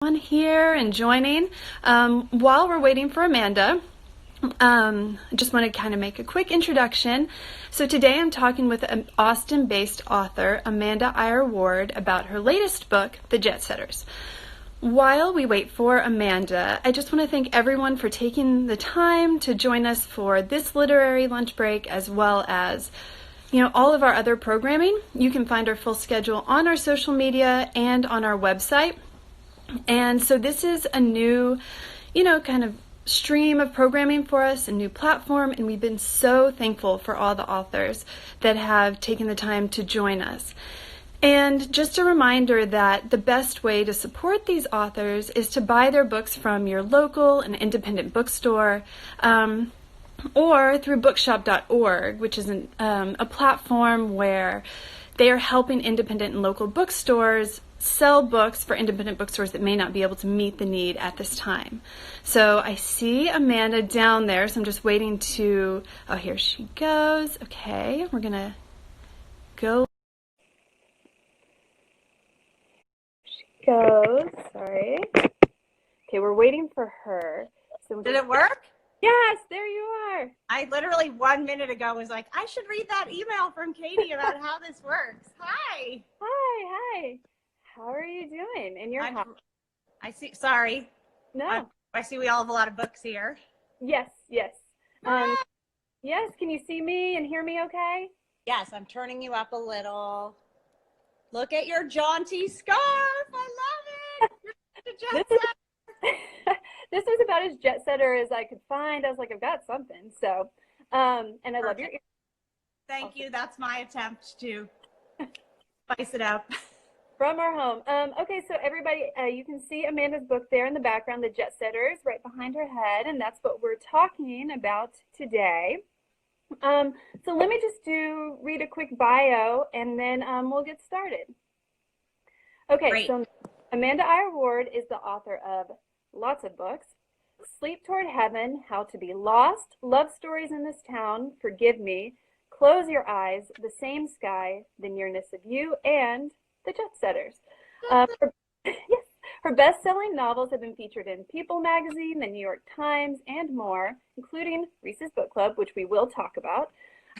On here and joining. While we're waiting for Amanda, I just want to kind of make a quick introduction. So today I'm talking with an Austin-based author, Amanda Eyre Ward, about her latest book, The Jetsetters. While we wait for Amanda, I just want to thank everyone for taking the time to join us for this literary lunch break, as well as all of our other programming. You can find our full schedule on our social media and on our website. And so this is a new, kind of stream of programming for us, a new platform, and we've been so thankful for all the authors that have taken the time to join us. And just a reminder that the best way to support these authors is to buy their books from your local and independent bookstore, or through bookshop.org, which is a platform where they are helping independent and local bookstores sell books for independent bookstores that may not be able to meet the need at this time. So I see Amanda down there, so I'm just waiting to, oh, here she goes. Okay, we're gonna go. She goes, sorry. Okay, we're waiting for her. So did it work? Yes, there you are. I literally 1 minute ago was like, I should read that email from Katie about how this works. Hi. Hi. How are you doing in your house? I see. Sorry. No. I see we all have a lot of books here. Yes. Yes. Can you see me and hear me okay? Yes, I'm turning you up a little. Look at your jaunty scarf. I love it. You're a jet setter. This was about as jet setter as I could find. I was like, I've got something. So, and I love your ears. Thank you. That's my attempt to spice it up. From our home. Okay, so everybody, you can see Amanda's book there in the background, The Jetsetters, right behind her head, and that's what we're talking about today. So let me just read a quick bio, and then we'll get started. Okay, Great. So Amanda Eyre Ward is the author of lots of books: Sleep Toward Heaven, How to Be Lost, Love Stories in This Town, Forgive Me, Close Your Eyes, The Same Sky, The Nearness of You, and The Jetsetters. Her best-selling novels have been featured in People magazine, the New York Times, and more, including Reese's Book Club, which we will talk about.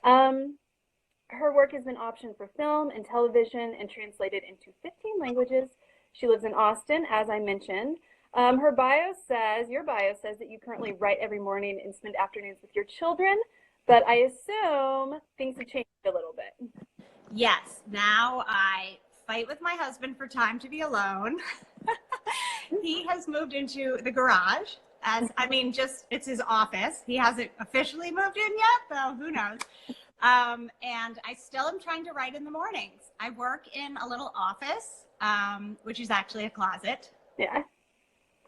Her work has been optioned for film and television and translated into 15 languages. She lives in Austin, as I mentioned. Your bio says that you currently write every morning and spend afternoons with your children, but I assume things have changed a little bit. Yes, now I fight with my husband for time to be alone. He has moved into the garage, it's his office. He hasn't officially moved in yet, though who knows. And I still am trying to write in the mornings. I work in a little office, which is actually a closet. Yeah.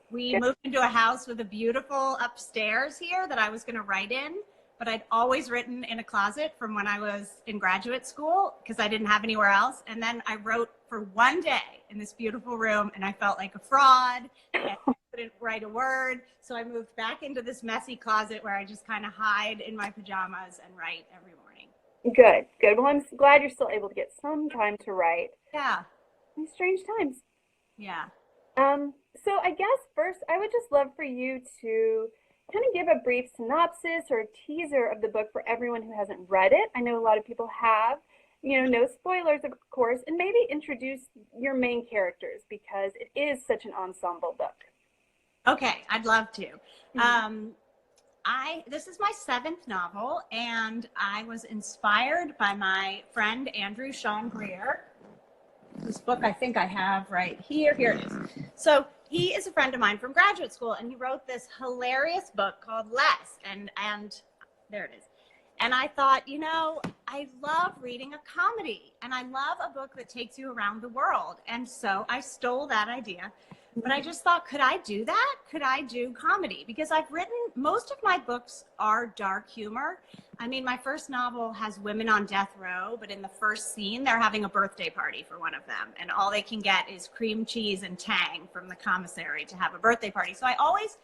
We moved into a house with a beautiful upstairs here that I was going to write in, but I'd always written in a closet from when I was in graduate school because I didn't have anywhere else. And then I wrote for one day in this beautiful room, and I felt like a fraud. I couldn't write a word. So I moved back into this messy closet where I just kind of hide in my pajamas and write every morning. Good. Well, I'm glad you're still able to get some time to write. Yeah. In strange times. Yeah. So I guess first I would just love for you to kind of give a brief synopsis or a teaser of the book for everyone who hasn't read it. I know a lot of people have, no spoilers, of course, and maybe introduce your main characters because it is such an ensemble book. Okay, I'd love to. Mm-hmm. This is my 7th novel, and I was inspired by my friend Andrew Sean Greer. This book I think I have right here. Here it is. So he is a friend of mine from graduate school, and he wrote this hilarious book called Less, and there it is. And I thought, I love reading a comedy, and I love a book that takes you around the world. And so I stole that idea. But I just thought, could I do that? Could I do comedy? Because most of my books are dark humor. I mean, my first novel has women on death row, but in the first scene, they're having a birthday party for one of them. And all they can get is cream cheese and Tang from the commissary to have a birthday party. So I always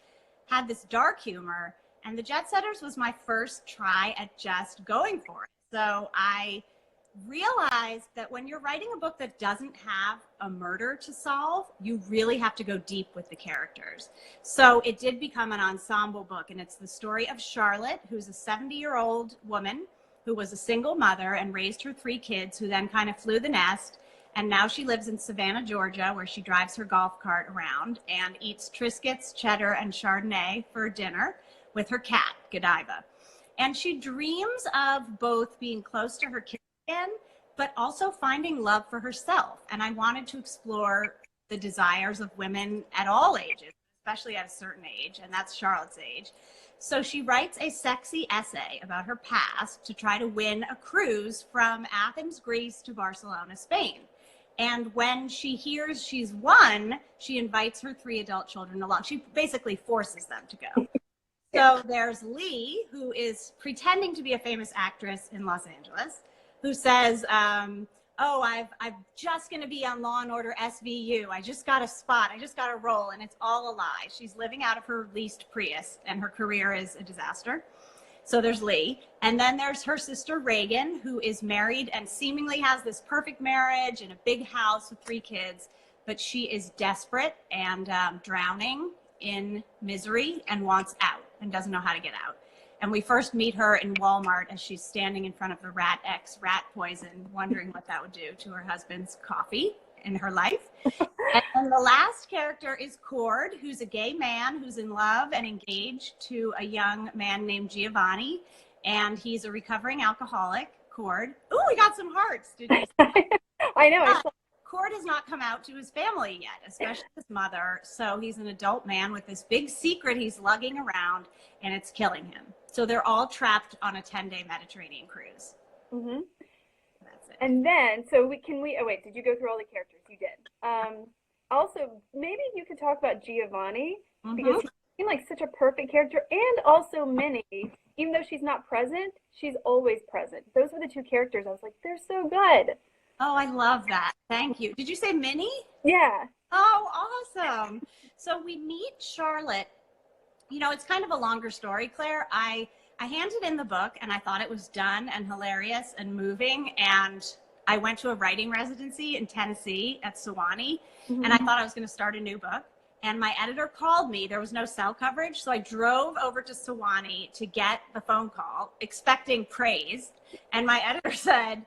had this dark humor. And The Jetsetters was my first try at just going for it. So I realized that when you're writing a book that doesn't have a murder to solve, you really have to go deep with the characters. So it did become an ensemble book, and it's the story of Charlotte, who's a 70-year-old woman who was a single mother and raised her 3 kids, who then kind of flew the nest. And now she lives in Savannah, Georgia, where she drives her golf cart around and eats Triscuits, cheddar, and Chardonnay for dinner with her cat, Godiva. And she dreams of both being close to her kids again, but also finding love for herself. And I wanted to explore the desires of women at all ages, especially at a certain age, and that's Charlotte's age. So she writes a sexy essay about her past to try to win a cruise from Athens, Greece to Barcelona, Spain. And when she hears she's won, she invites her 3 adult children along. She basically forces them to go. So there's Lee, who is pretending to be a famous actress in Los Angeles, who says, oh, I'm just going to be on Law and Order SVU. I just got a spot. I just got a role. And it's all a lie. She's living out of her leased Prius, and her career is a disaster. So there's Lee. And then there's her sister, Reagan, who is married and seemingly has this perfect marriage and a big house with 3 kids. But she is desperate and drowning in misery and wants out and doesn't know how to get out. And we first meet her in Walmart as she's standing in front of the Rat X rat poison, wondering what that would do to her husband's coffee in her life. And the last character is Cord, who's a gay man who's in love and engaged to a young man named Giovanni. And he's a recovering alcoholic, Cord. Ooh, we got some hearts. Did you see? I know. Yeah. Cord has not come out to his family yet, especially his mother. So he's an adult man with this big secret he's lugging around, and it's killing him. So they're all trapped on a 10-day Mediterranean cruise. Mm-hmm. That's it. And then, oh wait, did you go through all the characters? You did. Also, maybe you could talk about Giovanni, because he seemed like such a perfect character, and also Minnie. Even though she's not present, she's always present. Those were the 2 characters. I was like, they're so good. Oh, I love that. Thank you. Did you say Minnie? Yeah. Oh, awesome. So we meet Charlotte. You know, it's kind of a longer story, Claire. I handed in the book and I thought it was done and hilarious and moving. And I went to a writing residency in Tennessee at Sewanee, and I thought I was going to start a new book. And my editor called me. There was no cell coverage. So I drove over to Sewanee to get the phone call, expecting praise. And my editor said,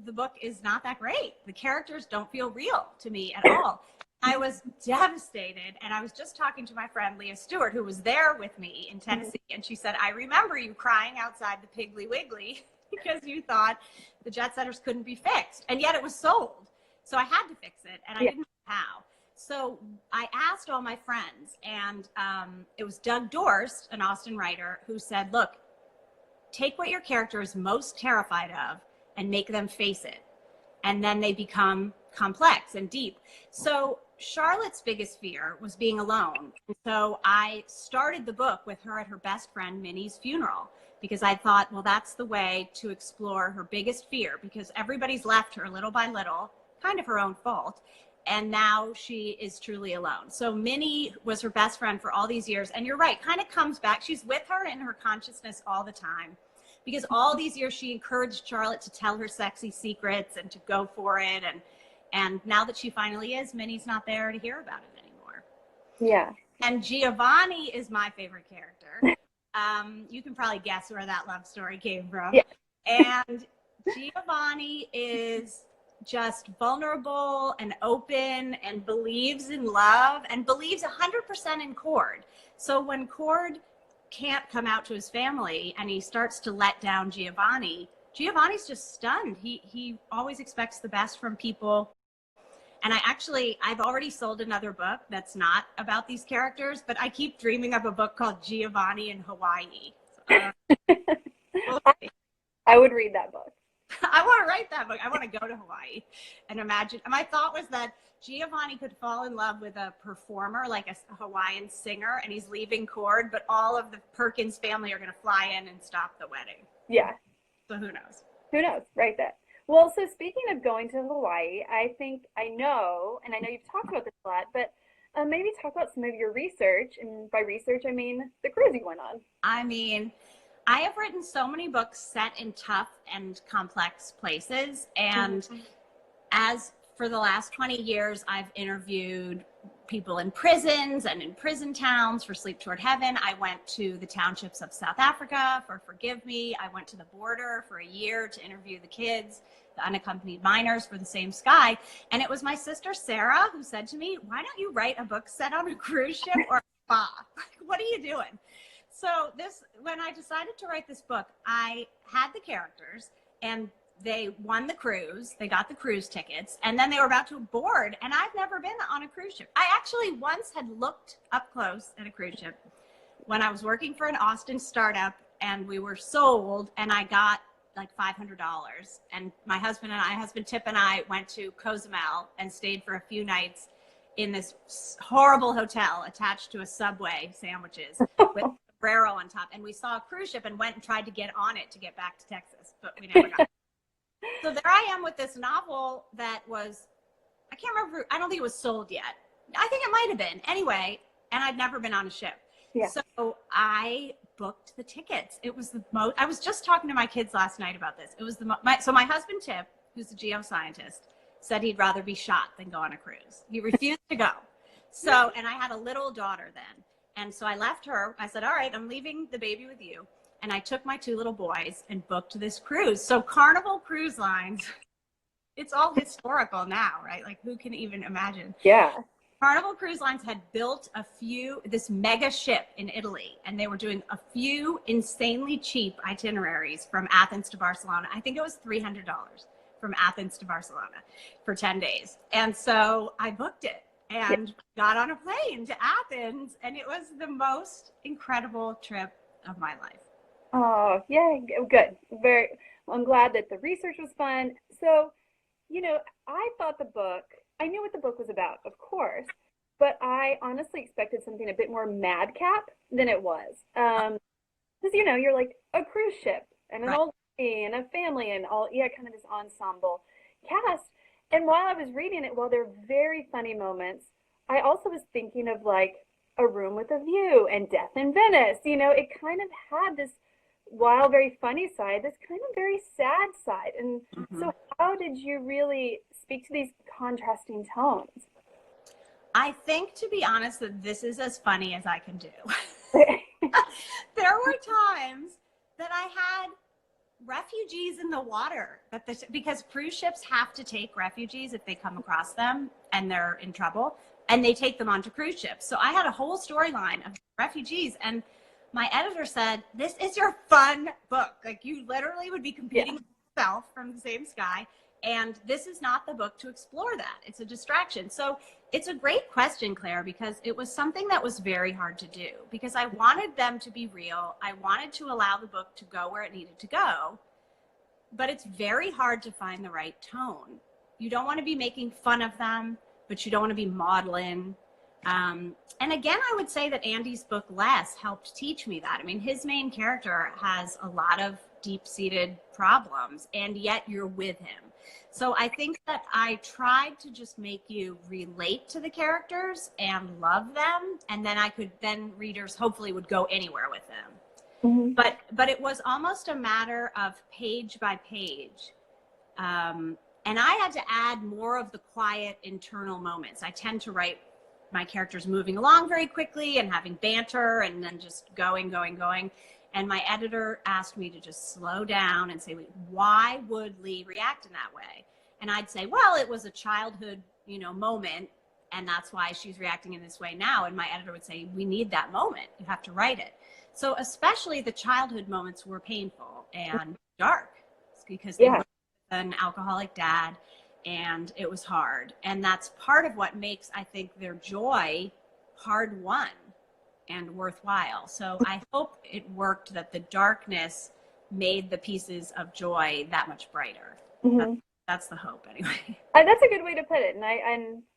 the book is not that great. The characters don't feel real to me at all. I was devastated. And I was just talking to my friend Leah Stewart, who was there with me in Tennessee. And she said, I remember you crying outside the Piggly Wiggly because you thought the Jetsetters couldn't be fixed. And yet it was sold. So I had to fix it. And I didn't know how. So I asked all my friends. And it was Doug Dorst, an Austen writer, who said, look, take what your character is most terrified of and make them face it. And then they become complex and deep. So Charlotte's biggest fear was being alone. And so I started the book with her at her best friend Minnie's funeral, because I thought, well, that's the way to explore her biggest fear, because everybody's left her little by little, kind of her own fault. And now she is truly alone. So Minnie was her best friend for all these years. And you're right, kind of comes back. She's with her in her consciousness all the time. Because all these years she encouraged Charlotte to tell her sexy secrets and to go for it. And now that she finally is, Minnie's not there to hear about it anymore. Yeah. And Giovanni is my favorite character. You can probably guess where that love story came from. Yeah. And Giovanni is just vulnerable and open and believes in love and believes 100% in Cord. So when Cord can't come out to his family and he starts to let down Giovanni's just stunned. He always expects the best from people. And I've already sold another book that's not about these characters, but I keep dreaming of a book called Giovanni in Hawaii. I would read that book. I want to write that book. I want to go to Hawaii and imagine. My thought was that Giovanni could fall in love with a performer, like a Hawaiian singer, and he's leaving Cord, but all of the Perkins family are going to fly in and stop the wedding. Yeah. So who knows? Who knows? Right there. Well, so speaking of going to Hawaii, I know you've talked about this a lot, but maybe talk about some of your research. And by research, I mean the cruise you went on. I mean, I have written so many books set in tough and complex places. And as for the last 20 years, I've interviewed people in prisons and in prison towns for Sleep Toward Heaven. I went to the townships of South Africa for Forgive Me. I went to the border for a year to interview the kids, the unaccompanied minors, for The Same Sky. And it was my sister Sarah who said to me, why don't you write a book set on a cruise ship or a spa? What are you doing? So when I decided to write this book, I had the characters and they won the cruise. They got the cruise tickets, and then they were about to board. And I've never been on a cruise ship. I actually once had looked up close at a cruise ship when I was working for an Austin startup, and we were sold, and I got like $500. And my husband Tip and I went to Cozumel and stayed for a few nights in this horrible hotel attached to a Subway sandwiches with a sombrero on top. And we saw a cruise ship and went and tried to get on it to get back to Texas, but we never got it. So there I am with this novel that was, I can't remember, I don't think it was sold yet. I think it might have been. Anyway, and I'd never been on a ship. Yeah. So I booked the tickets. It was the most, I was just talking to my kids last night about this. It was so my husband Tip, who's a geoscientist, said he'd rather be shot than go on a cruise. He refused to go. So, and I had a little daughter then. And so I left her. I said, all right, I'm leaving the baby with you. And I took my 2 little boys and booked this cruise. So Carnival Cruise Lines, it's all historical now, right? Like, who can even imagine? Yeah. Carnival Cruise Lines had built this mega ship in Italy, and they were doing a few insanely cheap itineraries from Athens to Barcelona. I think it was $300 from Athens to Barcelona for 10 days. And so I booked it and got on a plane to Athens, and it was the most incredible trip of my life. Oh, yeah, good. I'm glad that the research was fun. So, I thought I knew what the book was about, of course, but I honestly expected something a bit more madcap than it was. Because, you're like a cruise ship and an old lady and a family and kind of this ensemble cast. And while I was reading it, while there are very funny moments, I also was thinking of like A Room with a View and Death in Venice. It kind of had this, while very funny side, this kind of very sad side. And so how did you really speak to these contrasting tones? I think, to be honest, that this is as funny as I can do. There were times that I had refugees in the water, because cruise ships have to take refugees if they come across them and they're in trouble, and they take them onto cruise ships. So I had a whole storyline of refugees, and my editor said, this is your fun book. Like, you literally would be competing with yourself from The Same Sky. And this is not the book to explore that. It's a distraction. So it's a great question, Claire, because it was something that was very hard to do, because I wanted them to be real. I wanted to allow the book to go where it needed to go, but it's very hard to find the right tone. You don't want to be making fun of them, but you don't want to be maudlin. And again, I would say that Andy's book Less helped teach me that. I mean, his main character has a lot of deep-seated problems, and yet you're with him. So I think that I tried to just make you relate to the characters and love them, and then readers hopefully would go anywhere with them. But it was almost a matter of page by page. And I had to add more of the quiet internal moments. I tend to write my characters moving along very quickly and having banter and then just going. And my editor asked me to just slow down and say, why would Lee react in that way? And I'd say, well, it was a childhood, moment, and that's why she's reacting in this way now. And my editor would say, we need that moment. You have to write it. So especially the childhood moments were painful and dark, because they were with an alcoholic dad, and it was hard. And that's part of what makes, I think, their joy hard-won and worthwhile. So I hope it worked, that the darkness made the pieces of joy that much brighter. That's the hope, anyway. That's a good way to put it, and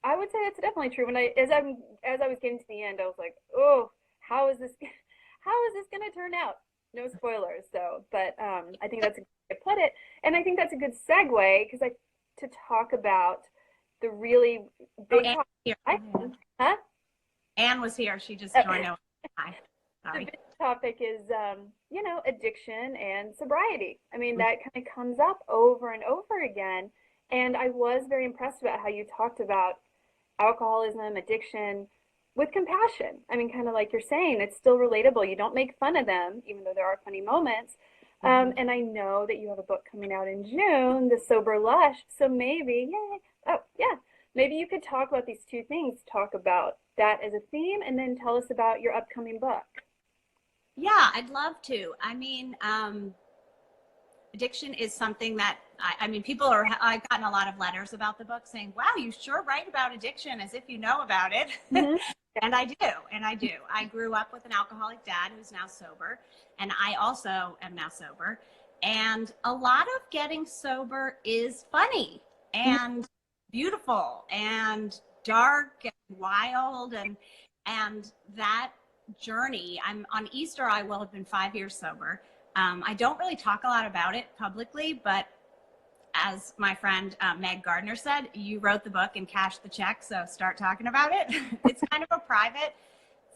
I would say that's definitely true. As I was getting to the end, I was like, oh, how is this going to turn out? No spoilers, though. But I think that's a good way to put it, and I think that's a good segue to talk about the really big. Anne was here. She just joined us. Hi. Sorry. The topic is, addiction and sobriety. I mean, that kind of comes up over and over again. And I was very impressed about how you talked about alcoholism, addiction with compassion. I mean, kind of like you're saying, it's still relatable. You don't make fun of them, even though there are funny moments. And I know that you have a book coming out in June, The Sober Lush. So maybe, maybe you could talk about these two things, talk about that as a theme, and then tell us about your upcoming book. Yeah, I'd love to. I mean, addiction is something that I've gotten a lot of letters about the book saying, wow, you sure write about addiction as if you know about it. Mm-hmm. And I do. I grew up with an alcoholic dad who's now sober, and I also am now sober. And a lot of getting sober is funny and beautiful and dark and wild, and that journey. On Easter, I will have been 5 years sober. I don't really talk a lot about it publicly, but as my friend Meg Gardner said, you wrote the book and cashed the check, so start talking about it. It's kind of a private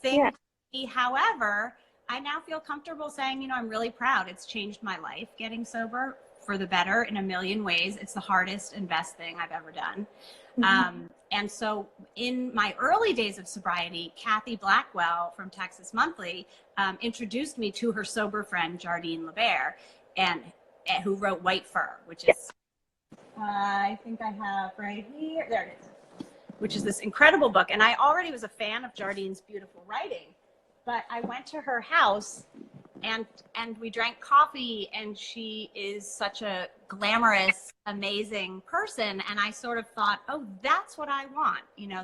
thing. Yeah. To me. However, I now feel comfortable saying, I'm really proud. It's changed my life getting sober for the better in a million ways. It's the hardest and best thing I've ever done. Mm-hmm. And so in my early days of sobriety, Kathy Blackwell from Texas Monthly introduced me to her sober friend, Jardine LeBaire, and who wrote White Fur, which is, I think I have right here, there it is, which is this incredible book. And I already was a fan of Jardine's beautiful writing, but I went to her house and we drank coffee, and she is such a glamorous, amazing person. And I sort of thought, oh, that's what I want.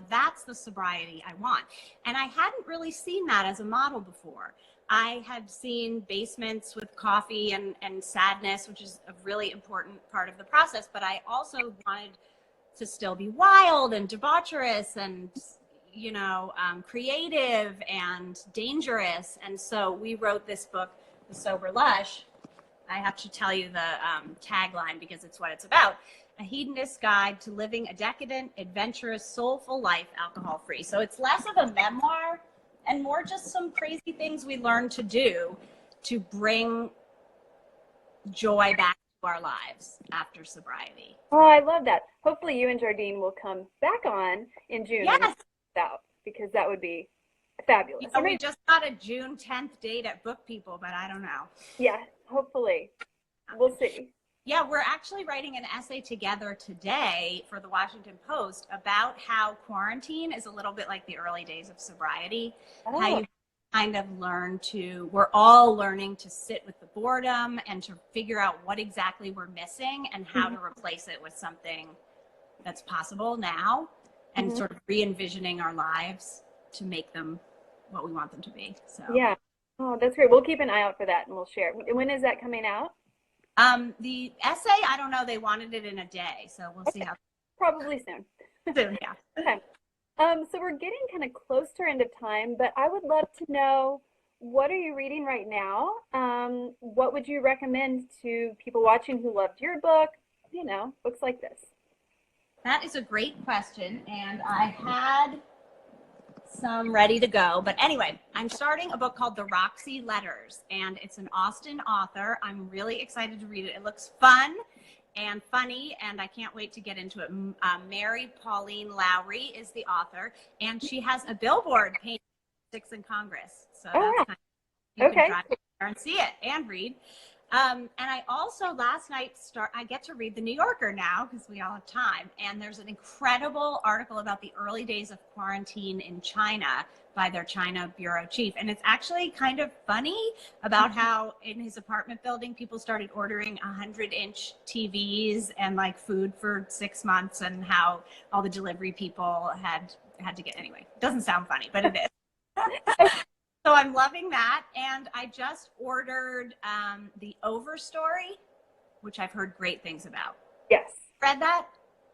That's the sobriety I want. And I hadn't really seen that as a model before. I had seen basements with coffee and sadness, which is a really important part of the process. But I also wanted to still be wild and debaucherous and creative and dangerous. And so we wrote this book, The Sober Lush. I have to tell you the tagline because it's what it's about. A hedonist guide to living a decadent, adventurous, soulful life, alcohol-free. So it's less of a memoir and more just some crazy things we learned to do to bring joy back to our lives after sobriety. Oh, I love that. Hopefully you and Jardine will come back on in June. Yes. Out, because that would be fabulous. We just got a June 10th date at Book People, but I don't know. Yeah, hopefully. We'll see. Yeah, we're actually writing an essay together today for the Washington Post about how quarantine is a little bit like the early days of sobriety. Oh. How you kind of we're all learning to sit with the boredom and to figure out what exactly we're missing and how to replace it with something that's possible now. And sort of re-envisioning our lives to make them what we want them to be. So yeah. Oh, that's great. We'll keep an eye out for that and we'll share. When is that coming out? The essay, I don't know. They wanted it in a day, so we'll see how. Probably soon. Soon, yeah. Okay. So we're getting kind of close to our end of time, but I would love to know, what are you reading right now? What would you recommend to people watching who loved your book? Books like this. That is a great question, and I had some ready to go. But anyway, I'm starting a book called The Roxy Letters, and it's an Austin author. I'm really excited to read it. It looks fun and funny, and I can't wait to get into it. Mary Pauline Lowry is the author, and she has a billboard painted sticks in Congress. So that's kind of, you can drive there and see it and read. And I also last night I get to read The New Yorker now because we all have time. And there's an incredible article about the early days of quarantine in China by their China bureau chief. And it's actually kind of funny about how in his apartment building, people started ordering 100-inch TVs and like food for 6 months, and how all the delivery people had to get, anyway, it doesn't sound funny, but it is. So I'm loving that, and I just ordered The Overstory, which I've heard great things about. Yes. Read that?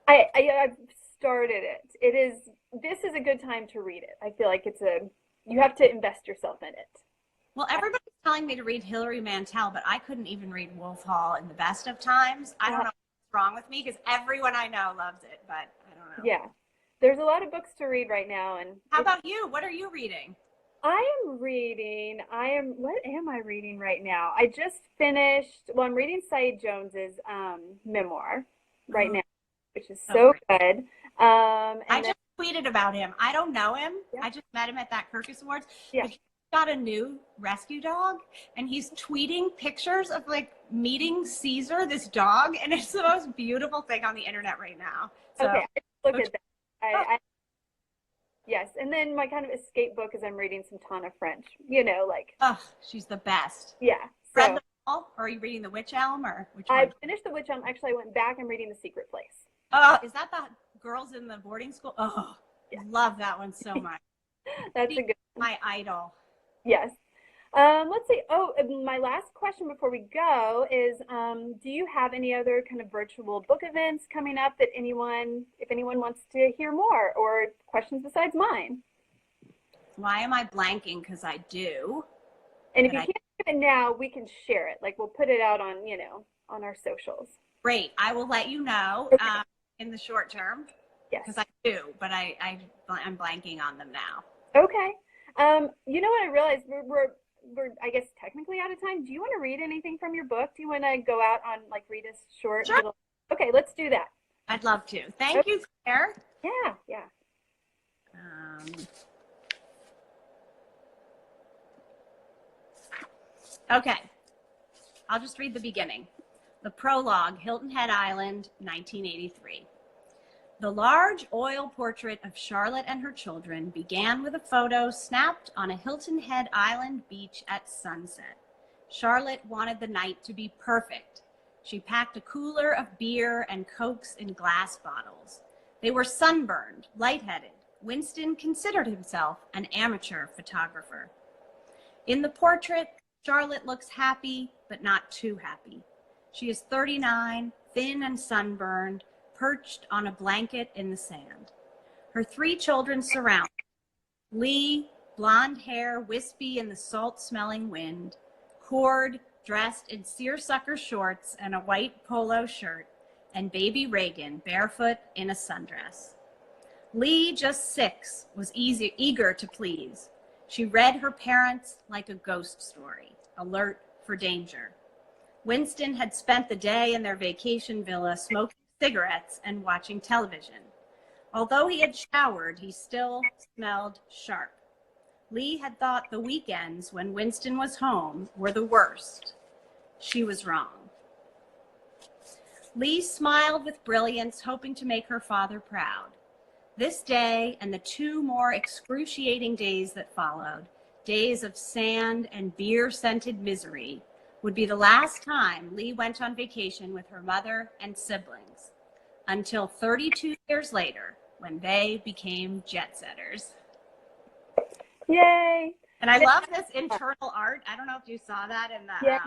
I've started it. This is a good time to read it. I feel like you have to invest yourself in it. Well, everybody's telling me to read Hilary Mantel, but I couldn't even read Wolf Hall in the best of times. I don't know what's wrong with me, because everyone I know loves it, but I don't know. Yeah. There's a lot of books to read right now. And how about you? What are you reading? What am I reading right now? I just finished, well, I'm reading Saeed Jones's memoir right Oh, now, which is so so great. good. I And then, just tweeted about him. I don't know him. yeah, I just met him at that Kirkus Awards, yeah. but he got a new rescue dog and he's tweeting pictures of like meeting Caesar, this dog, and it's the most beautiful thing on the internet right now. Okay, So, I look go at that. oh, Yes. And then my kind of escape book is I'm reading some Tana French, like, oh, she's the best. yeah. Read So them all, or are you reading the Witch Elm, or which I one? finished The Witch Elm. Actually, I went back. I'm reading The Secret Place. Is that the girls in the boarding school? Oh, Yeah, love that one so much. that's She's a good one. my idol. Yes. Let's see. Oh, my last question before we go is, do you have any other kind of virtual book events coming up that if anyone wants to hear more or questions besides mine? Why am I blanking? Because I do, And if but you I can't give it now, we can share it. Like we'll put it out on, on our socials. great. I will let you know Okay. in the short term Yes. because I do, but I'm blanking on them now. Okay. You know what I realized? We're I guess technically out of time. Do you want to read anything from your book? Do you want to go out on like read a short Sure, little? Okay, let's do that. I'd love to. Thank Okay. you, Claire. Yeah, yeah. Um, okay, I'll just read the beginning. The prologue, Hilton Head Island, 1983. The large oil portrait of Charlotte and her children began with a photo snapped on a Hilton Head Island beach at sunset. Charlotte wanted the night to be perfect. She packed a cooler of beer and Cokes in glass bottles. They were sunburned, lightheaded. Winston considered himself an amateur photographer. In the portrait, Charlotte looks happy, but not too happy. She is 39, thin and sunburned, perched on a blanket in the sand. Her 3 children surround her. Lee, blonde hair wispy in the salt-smelling wind. Cord, dressed in seersucker shorts and a white polo shirt. And baby Reagan, barefoot in a sundress. Lee, just 6, was eager to please. She read her parents like a ghost story, alert for danger. Winston had spent the day in their vacation villa smoking cigarettes and watching television. Although he had showered, he still smelled sharp. Lee had thought the weekends when Winston was home were the worst. She was wrong. Lee smiled with brilliance, hoping to make her father proud. This day and the 2 more excruciating days that followed, days of sand and beer-scented misery, would be the last time Lee went on vacation with her mother and siblings, until 32 years later, when they became Jetsetters. Yay. And I love this internal art. I don't know if you saw that in the Yeah.